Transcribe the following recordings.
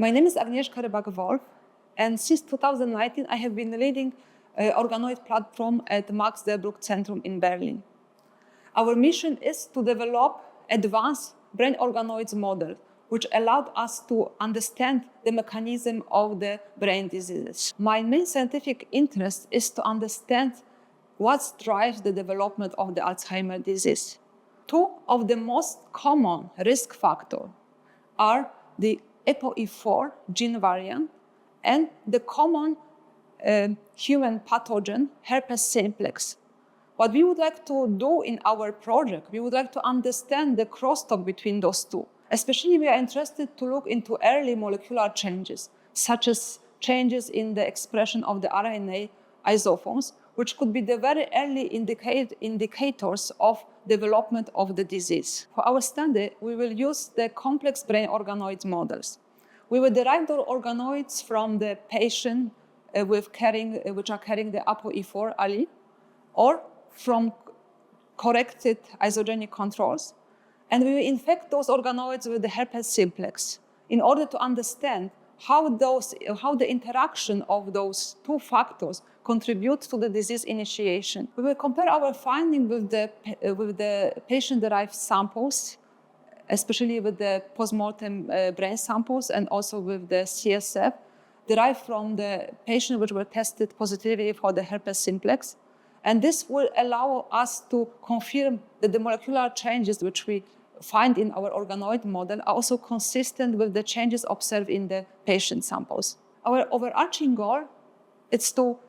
My name is Agnieszka Rybak-Wolf, and since 2019, I have been leading an organoid platform at Max Delbrück Zentrum in Berlin. Our mission is to develop advanced brain organoids model, which allowed us to understand the mechanism of the brain diseases. My main scientific interest is to understand what drives the development of the Alzheimer's disease. Two of the most common risk factors are the ApoE4 gene variant and the common human pathogen herpes-simplex. What we would like to do in our project, we would like to understand the crosstalk between those two. Especially, we are interested to look into early molecular changes, such as changes in the expression of the RNA isoforms, which could be the very early indicators of development of the disease. For our study, we will use the complex brain organoids models. We will derive the organoids from the patient which are carrying the ApoE4 allele, or from corrected isogenic controls, and we will infect those organoids with the herpes-simplex in order to understand how the interaction of those two factors contribute to the disease initiation. We will compare our finding with the patient-derived samples, especially with the postmortem brain samples and also with the CSF derived from the patients which were tested positively for the herpes-simplex. And this will allow us to confirm that the molecular changes which we find in our organoid model are also consistent with the changes observed in the patient samples. Our overarching goal is to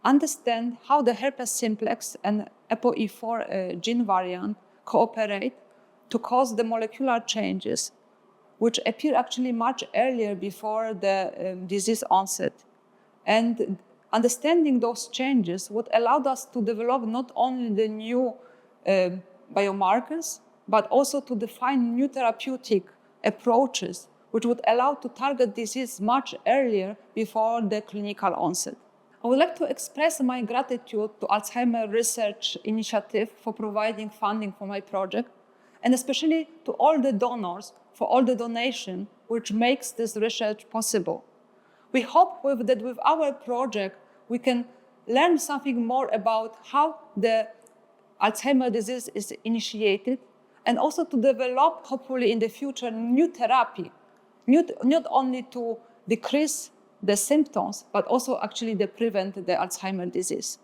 understand how the herpes-simplex and ApoE4 gene variant cooperate to cause the molecular changes, which appear actually much earlier before the disease onset. And understanding those changes would allow us to develop not only the new biomarkers, but also to define new therapeutic approaches, which would allow to target disease much earlier before the clinical onset. I would like to express my gratitude to Alzheimer Research Initiative for providing funding for my project, and especially to all the donors for all the donation which makes this research possible. We hope that with our project, we can learn something more about how the Alzheimer's disease is initiated, and also to develop, hopefully in the future, new therapy, not only to decrease the symptoms, but also actually to prevent the Alzheimer's disease.